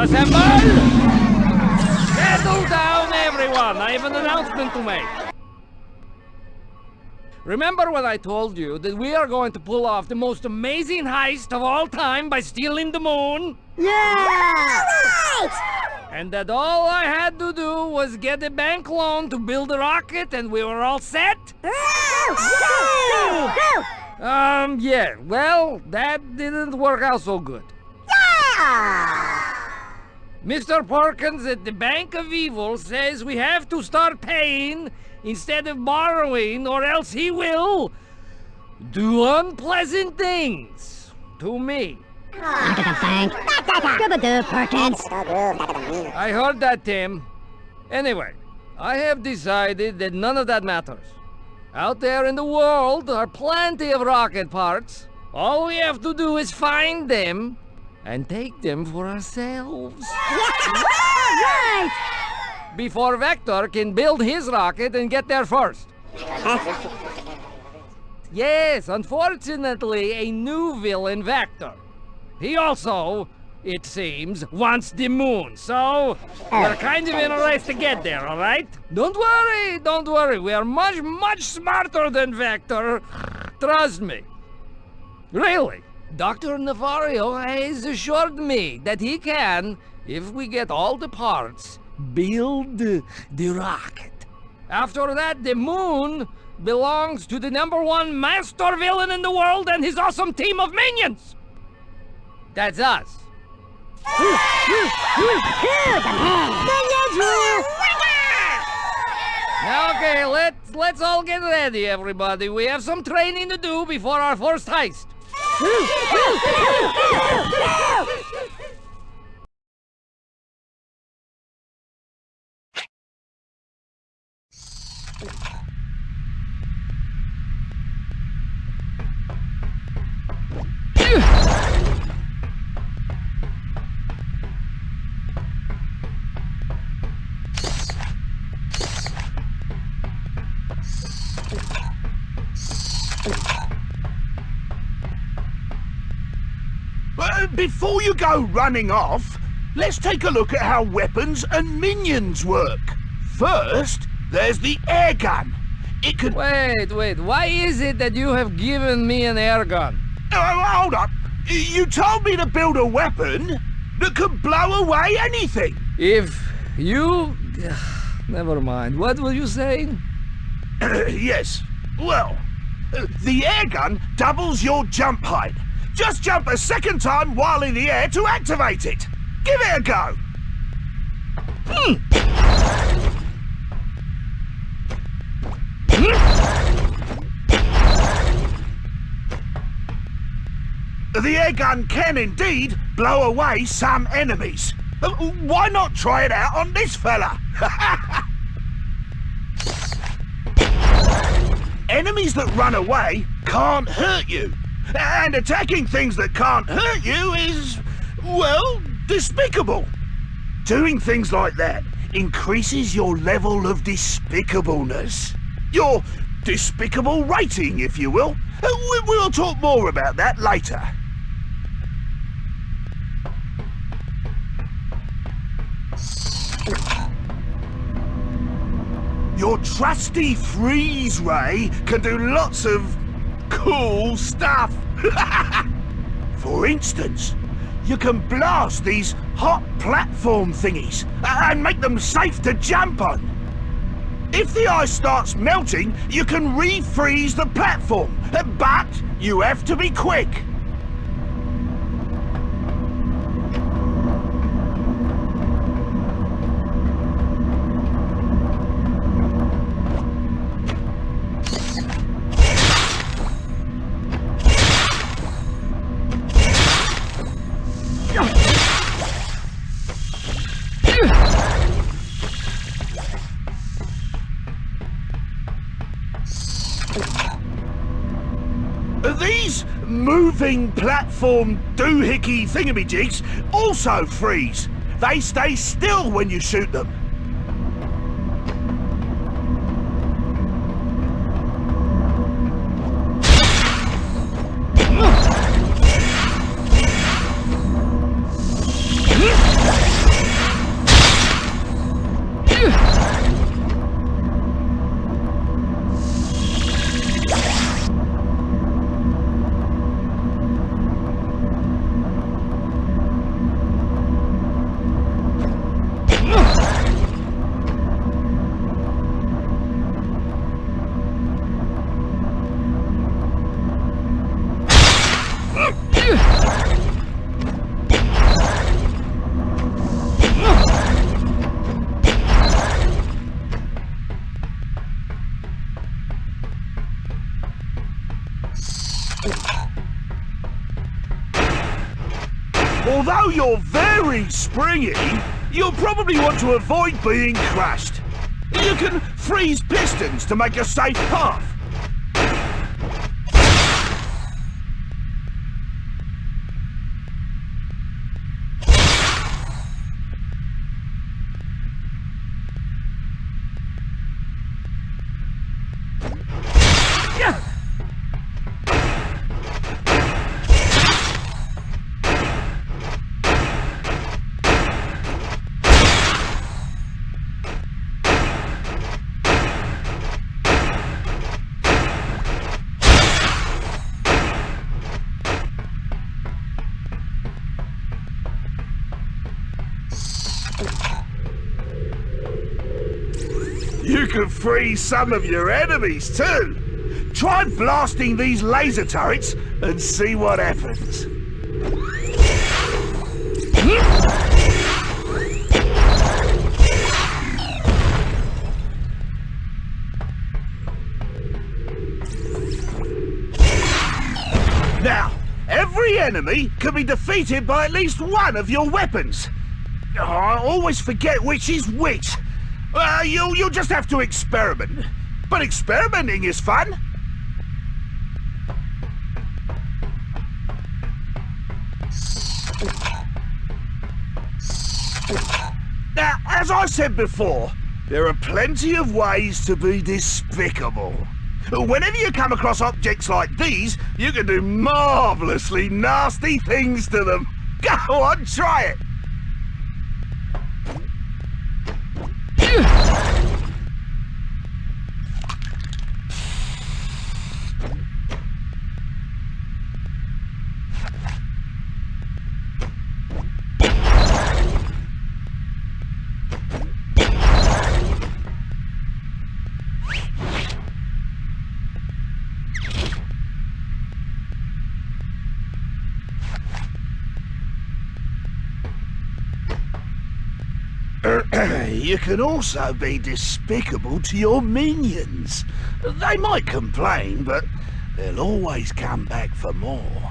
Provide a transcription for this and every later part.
Assemble! Settle down, everyone! I have an announcement to make. Remember when I told you that we are going to pull off the most amazing heist of all time by stealing the moon? Yeah! Right! And that all I had to do was get a bank loan to build a rocket and we were all set? Yeah, well, that didn't work out so good. Yeah! Mr. Perkins at the Bank of Evil says we have to start paying instead of borrowing, or else he will do unpleasant things to me. Look at the bank. Scooby-Doo, Perkins. I heard that, Tim. Anyway, I have decided that none of that matters. Out there in the world are plenty of rocket parts. All we have to do is find them and take them for ourselves. Right! Before Vector can build his rocket and get there first. Yes, unfortunately, a new villain, Vector. He also, it seems, wants the moon, so we're kind of in a race to get there, all right? Don't worry, we are much smarter than Vector. Trust me. Really, Dr. Nefario has assured me that he can, if we get all the parts, build the rocket. After that, the moon belongs to the #1 master villain in the world and his awesome team of minions. That's us. Now, okay, let's all get ready, everybody. We have some training to do before our first heist. Before you go running off, let's take a look at how weapons and minions work. First, there's the air gun. It can... Wait, why is it that you have given me an air gun? Hold up. You told me to build a weapon that can blow away anything. If you... Never mind. What were you saying? Yes. Well, the air gun doubles your jump height. Just jump a second time while in the air to activate it. Give it a go. The air gun can indeed blow away some enemies. Why not try it out on this fella? Enemies that run away can't hurt you. And attacking things that can't hurt you is, well, despicable. Doing things like that increases your level of despicableness. Your despicable rating, if you will. We'll talk more about that later. Your trusty freeze ray can do lots of cool stuff. For instance, you can blast these hot platform thingies and make them safe to jump on. If the ice starts melting, you can refreeze the platform, but you have to be quick. These moving platform doohickey thingamajigs also freeze. They stay still when you shoot them. Although you're very springy, you'll probably want to avoid being crushed. You can freeze pistons to make a safe path. You can freeze some of your enemies too. Try blasting these laser turrets and see what happens. Now, every enemy can be defeated by at least one of your weapons. Oh, I always forget which is which. You'll just have to experiment. But experimenting is fun. Now, as I said before, there are plenty of ways to be despicable. Whenever you come across objects like these, you can do marvellously nasty things to them. Go on, try it. You can also be despicable to your minions. They might complain, but they'll always come back for more.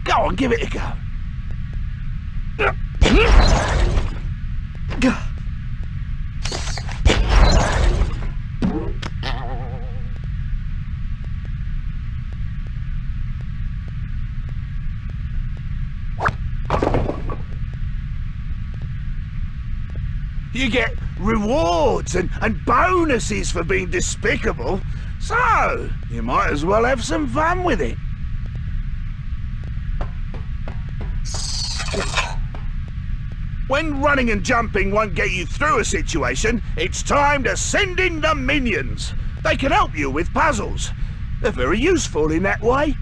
Go on, give it a go. You get rewards and bonuses for being despicable, so you might as well have some fun with it. When running and jumping won't get you through a situation, it's time to send in the minions. They can help you with puzzles. They're very useful in that way.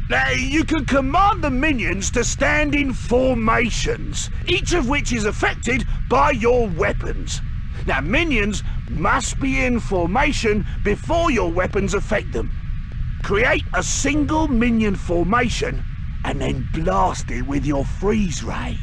Now, you can command the minions to stand in formations, each of which is affected by your weapons. Now, minions must be in formation before your weapons affect them. Create a single minion formation and then blast it with your freeze ray.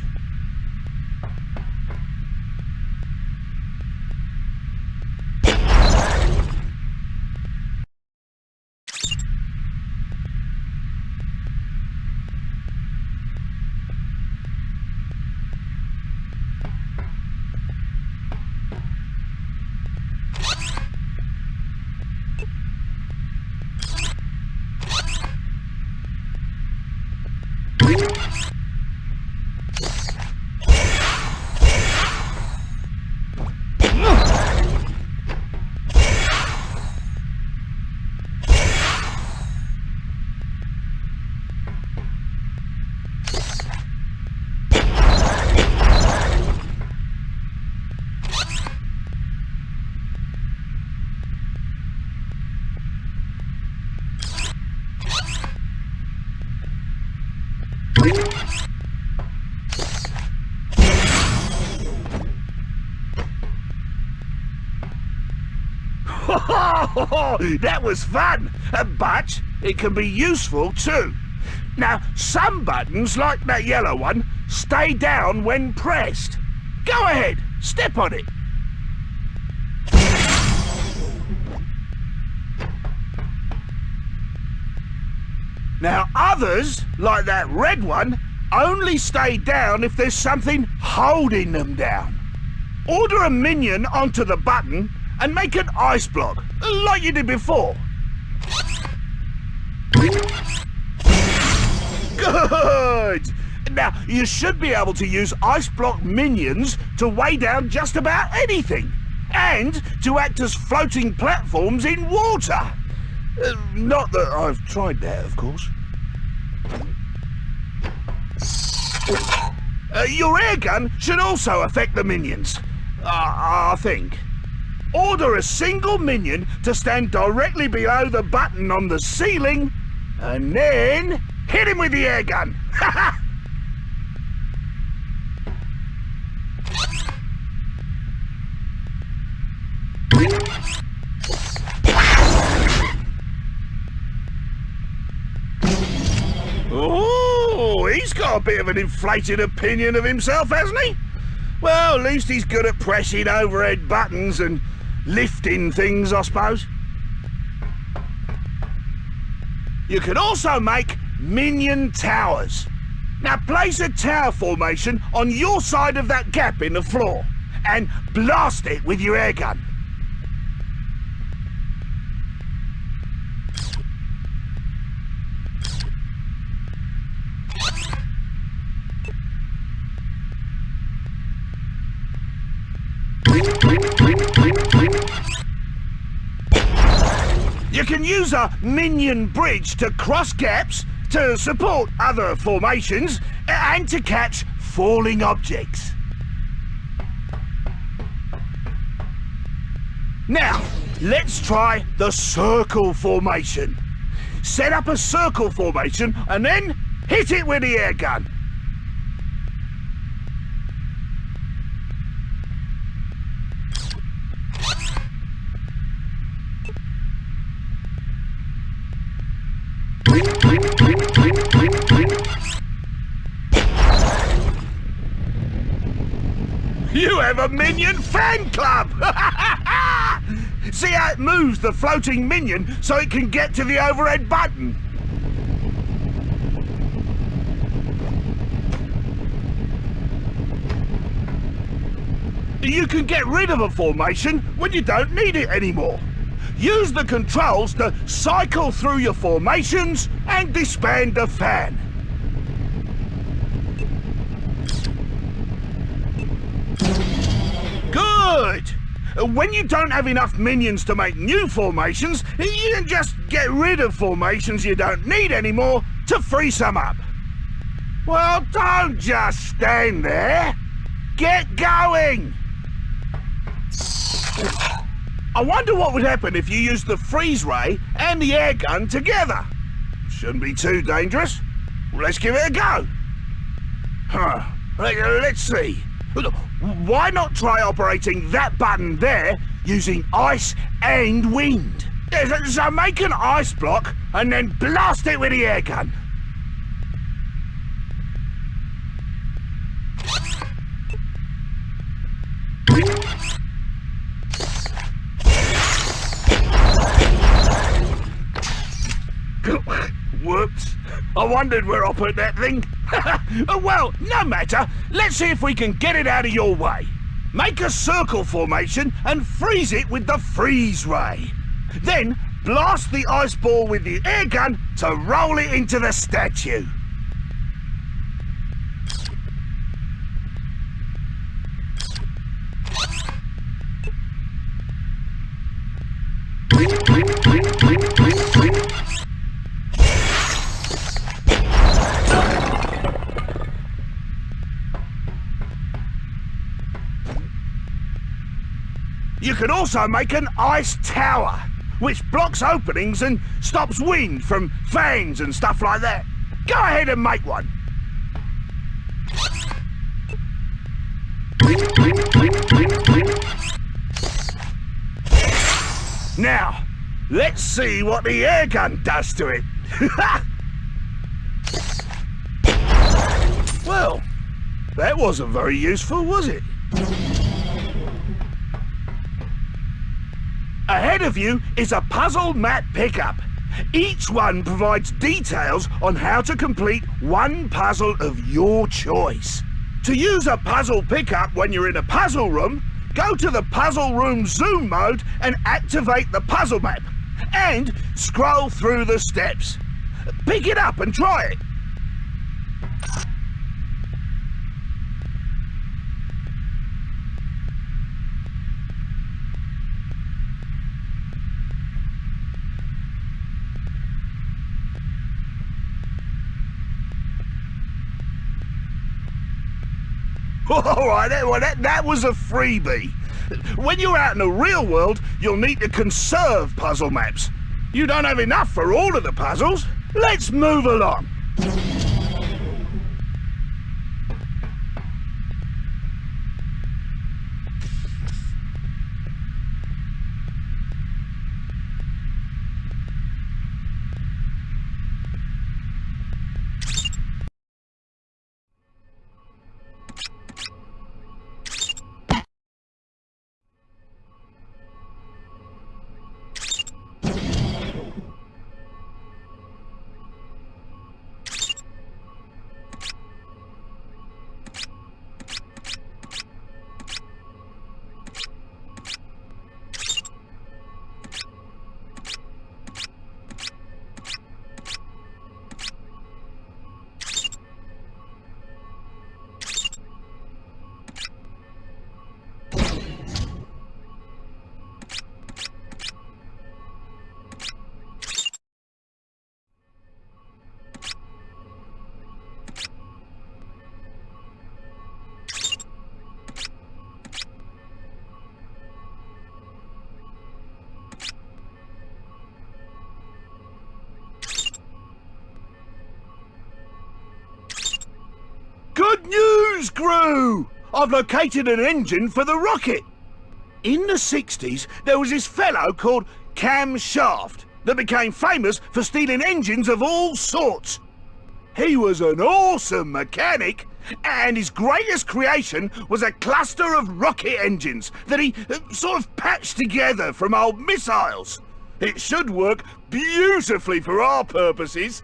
That was fun, but it can be useful too. Now, some buttons, like that yellow one, stay down when pressed. Go ahead, step on it. Now, others, like that red one, only stay down if there's something holding them down. Order a minion onto the button and make an ice block, like you did before. Good! Now, you should be able to use ice block minions to weigh down just about anything, and to act as floating platforms in water. Not that I've tried that, of course. Your air gun should also affect the minions, I think. Order a single minion to stand directly below the button on the ceiling, and then hit him with the air gun. Oh, he's got a bit of an inflated opinion of himself, hasn't he? Well, at least he's good at pressing overhead buttons and lifting things, I suppose. You can also make minion towers. Now place a tower formation on your side of that gap in the floor and blast it with your air gun. You can use a minion bridge to cross gaps, to support other formations, and to catch falling objects. Now, let's try the circle formation. Set up a circle formation and then hit it with the air gun. You have a minion fan club! See how it moves the floating minion so it can get to the overhead button? You can get rid of a formation when you don't need it anymore. Use the controls to cycle through your formations and disband the fan. Good! When you don't have enough minions to make new formations, you can just get rid of formations you don't need anymore to free some up. Well, don't just stand there. Get going! I wonder what would happen if you used the freeze ray and the air gun together. Shouldn't be too dangerous. Let's give it a go. Let's see. Why not try operating that button there using ice and wind? So make an ice block and then blast it with the air gun. Whoops. I wondered where I put that thing. Well, no matter. Let's see if we can get it out of your way. Make a circle formation and freeze it with the freeze ray. Then blast the ice ball with the air gun to roll it into the statue. You can also make an ice tower, which blocks openings and stops wind from fans and stuff like that. Go ahead and make one. Now, let's see what the air gun does to it. That wasn't very useful, was it? Ahead of you is a puzzle map pickup. Each one provides details on how to complete one puzzle of your choice. To use a puzzle pickup when you're in a puzzle room, go to the puzzle room zoom mode and activate the puzzle map. And scroll through the steps. Pick it up and try it. All right, that was a freebie. When you're out in the real world, you'll need to conserve puzzle maps. You don't have enough for all of the puzzles. Let's move along. Good news, Gru! I've located an engine for the rocket. In the 60s, there was this fellow called Cam Shaft that became famous for stealing engines of all sorts. He was an awesome mechanic, and his greatest creation was a cluster of rocket engines that he sort of patched together from old missiles. It should work beautifully for our purposes.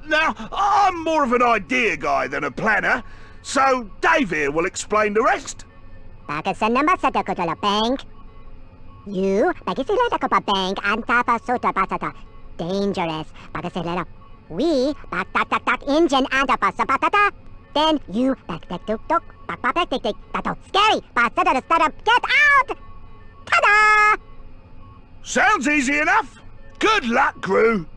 Now, I'm more of an idea guy than a planner, so Dave here will explain the rest. Bakit sa namasada ko to bank? You, bakit sila ko pa bank ang tapasuta pasata? Dangerous. Bakit sila we, bak tak engine and sa patata. Then you, bak tuk tuk, bak tik tik, tato. Scary, pasada the startup, get out! Ta-da! Sounds easy enough. Good luck, Gru.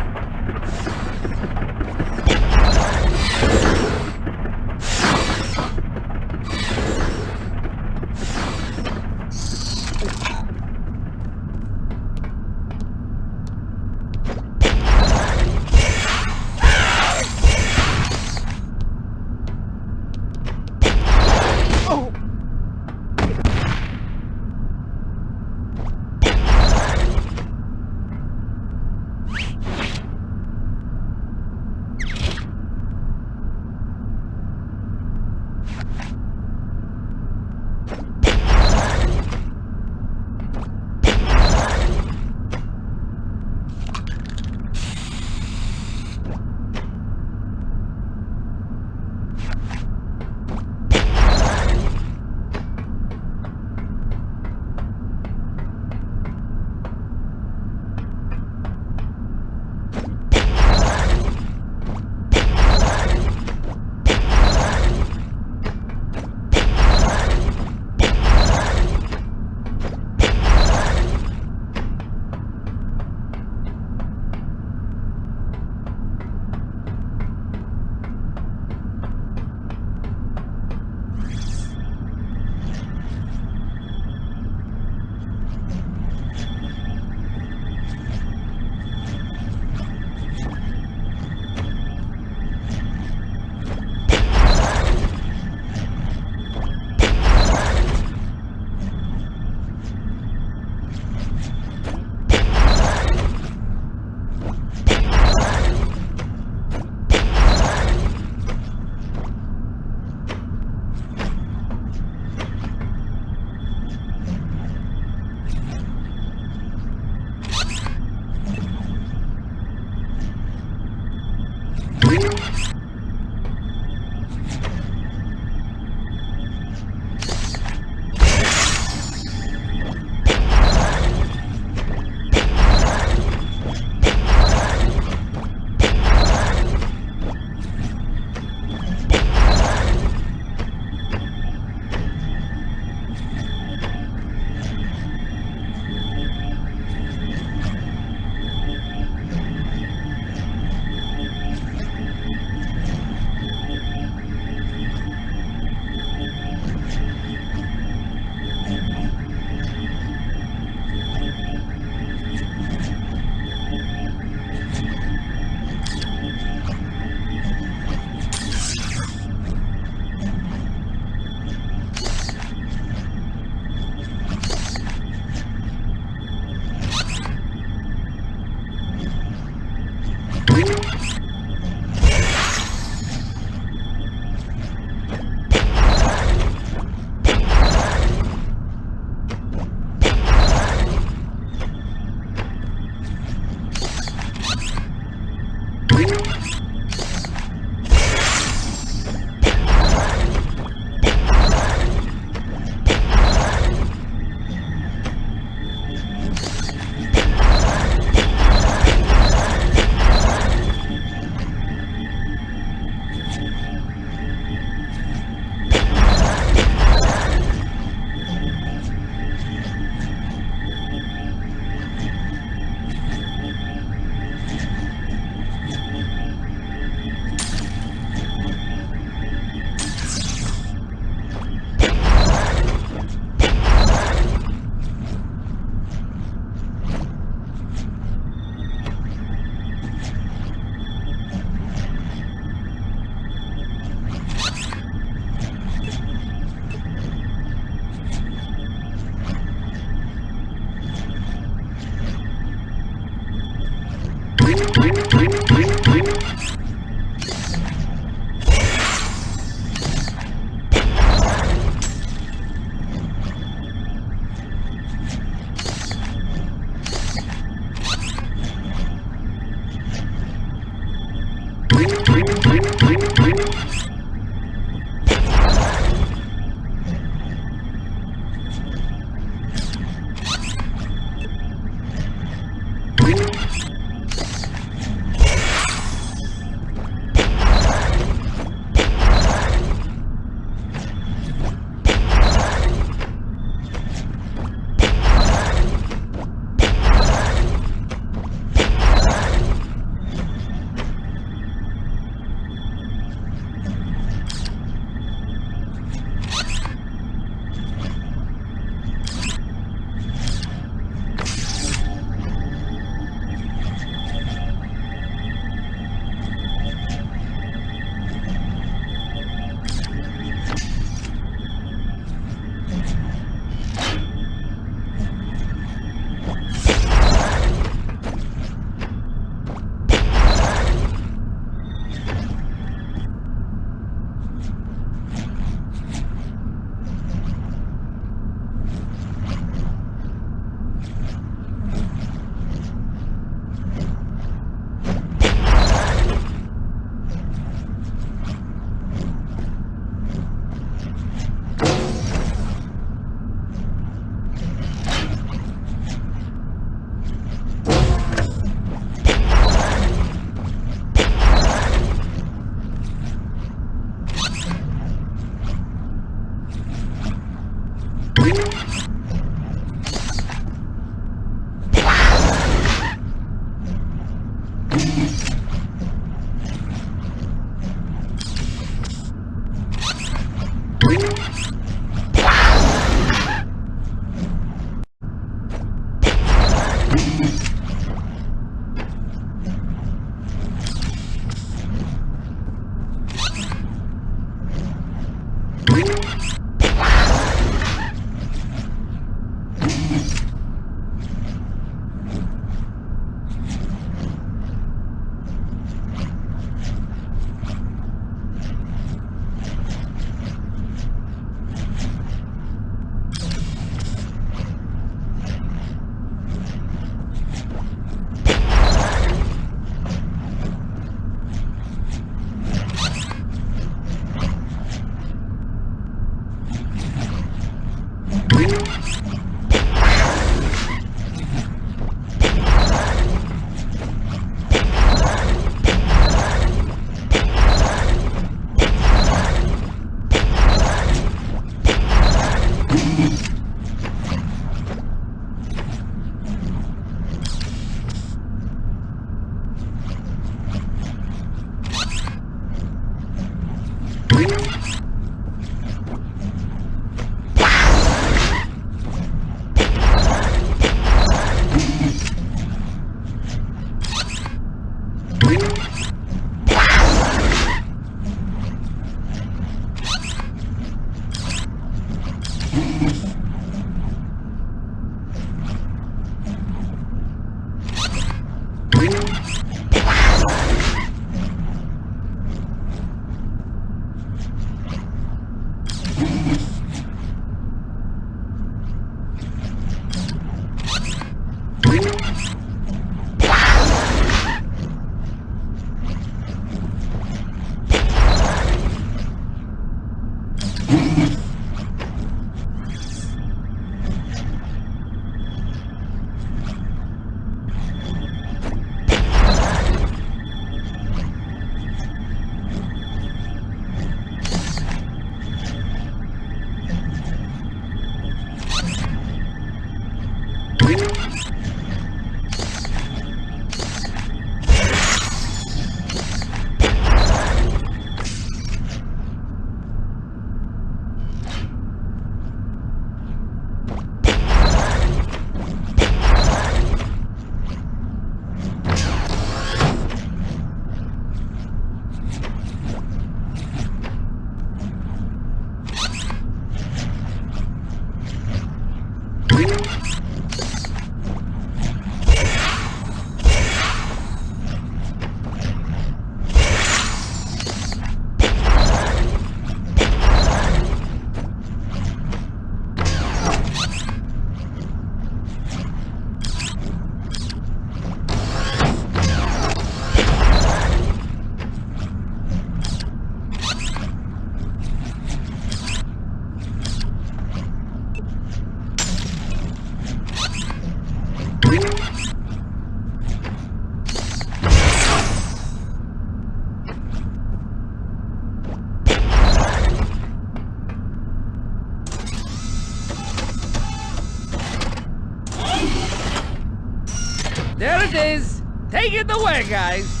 There it is. Take it away, guys.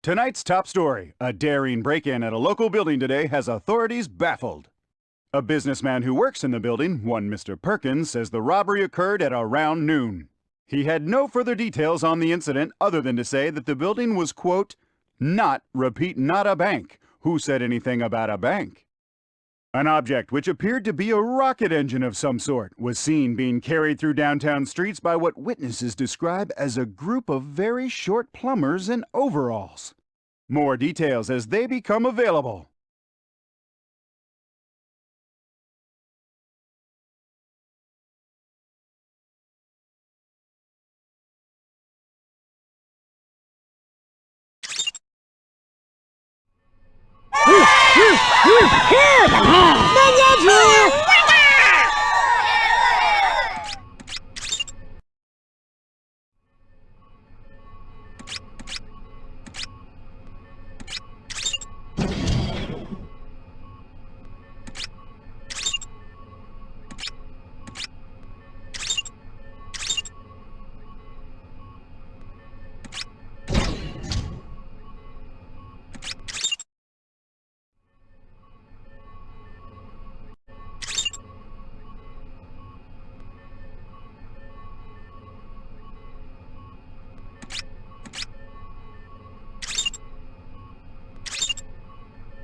Tonight's top story. A daring break-in at a local building today has authorities baffled. A businessman who works in the building, one Mr. Perkins, says the robbery occurred at around noon. He had no further details on the incident other than to say that the building was, quote, not a bank. Who said anything about a bank? An object which appeared to be a rocket engine of some sort was seen being carried through downtown streets by what witnesses describe as a group of very short plumbers in overalls. More details as they become available.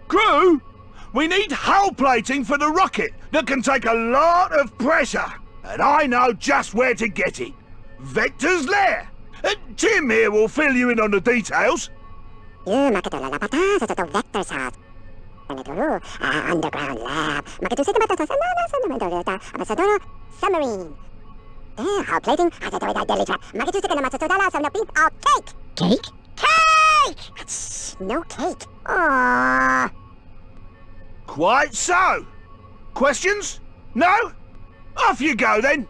Crew, we need hull plating for the rocket that can take a lot of pressure. And I know just where to get it. Vector's lair. Tim here will fill you in on the details. Underground lab. Submarine. Hull plating. Oh, cake. Cake? Cake! No cake. Aww. Quite so. Questions? No? Off you go then.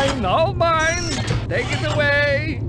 mine, all mine. Take it away.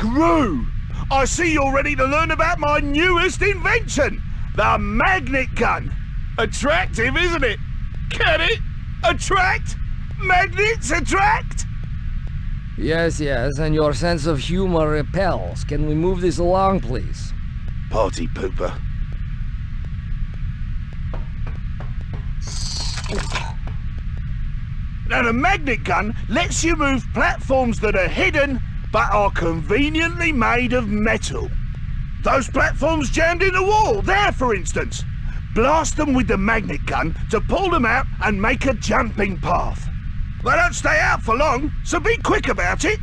Igru! I see you're ready to learn about my newest invention, the magnet gun. Attractive, isn't it? Can it attract? Magnets attract? Yes, and your sense of humor repels. Can we move this along, please? Party pooper. Now, the magnet gun lets you move platforms that are hidden but are conveniently made of metal. Those platforms jammed in the wall, there for instance. Blast them with the magnet gun to pull them out and make a jumping path. They don't stay out for long, so be quick about it.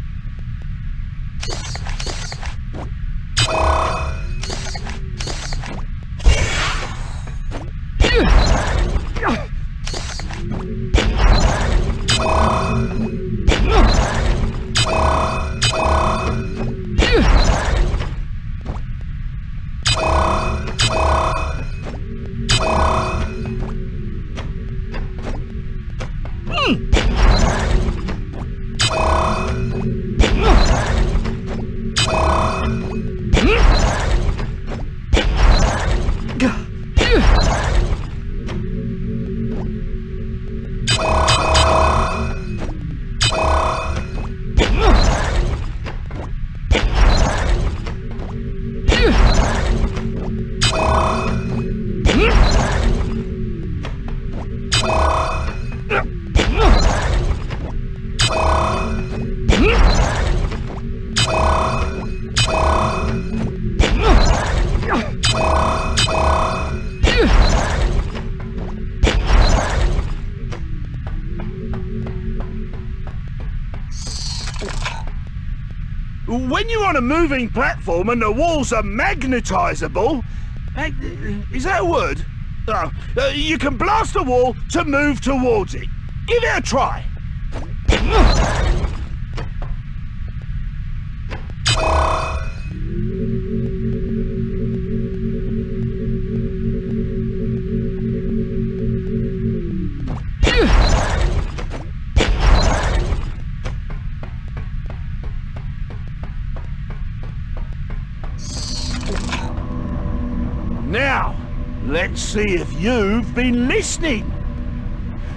When you're on a moving platform and the walls are magnetizable, is that a word? You can blast a wall to move towards it. Give it a try. Now, let's see if you've been listening.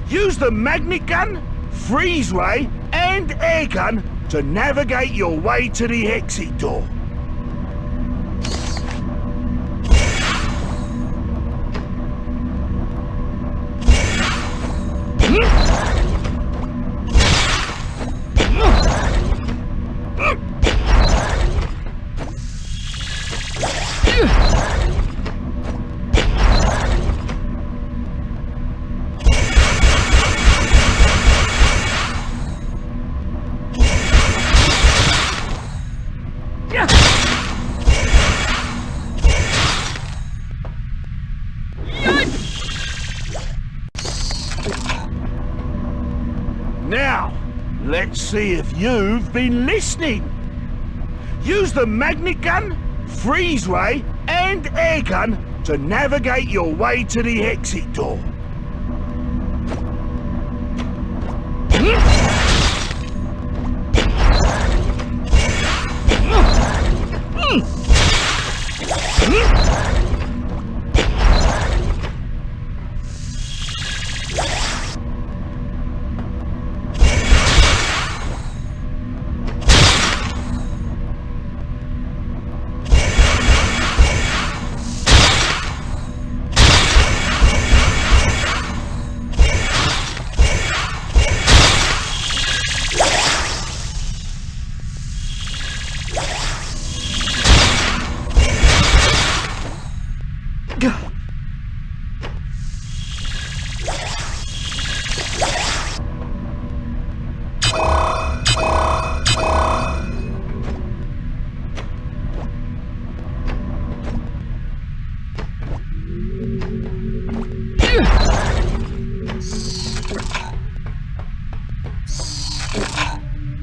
Use the magnet gun, freeze ray, and air gun to navigate your way to the exit door. Now, let's see if you've been listening. Use the magnet gun, freeze ray, and air gun to navigate your way to the exit door.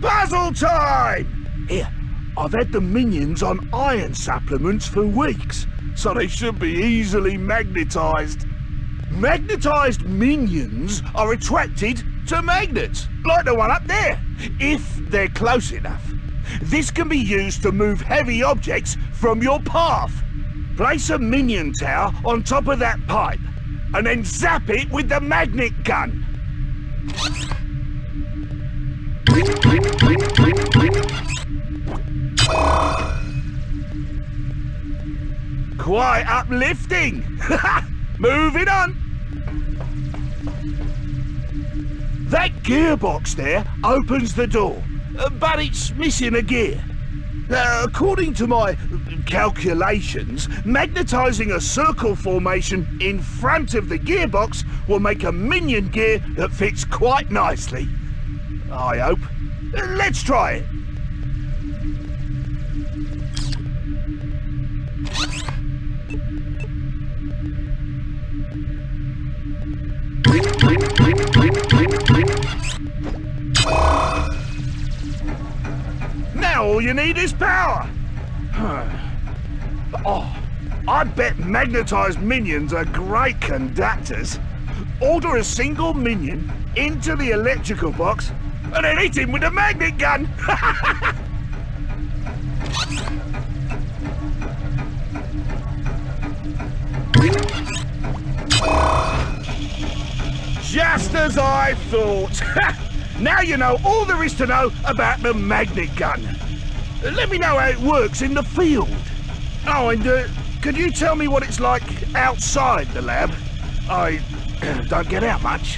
Puzzle time! Here, I've had the minions on iron supplements for weeks, so they should be easily magnetized. Magnetized minions are attracted to magnets, like the one up there, if they're close enough. This can be used to move heavy objects from your path. Place a minion tower on top of that pipe, and then zap it with the magnet gun. Quite uplifting. Moving on. That gearbox there opens the door, but it's missing a gear. According to my calculations, magnetizing a circle formation in front of the gearbox will make a minion gear that fits quite nicely. I hope. Let's try it. Now all you need is power. Oh, I bet magnetized minions are great conductors. Order a single minion into the electrical box and then hit him with a magnet gun. Just as I thought. Now you know all there is to know about the magnet gun. Let me know how it works in the field. Oh, and could you tell me what it's like outside the lab? I don't get out much.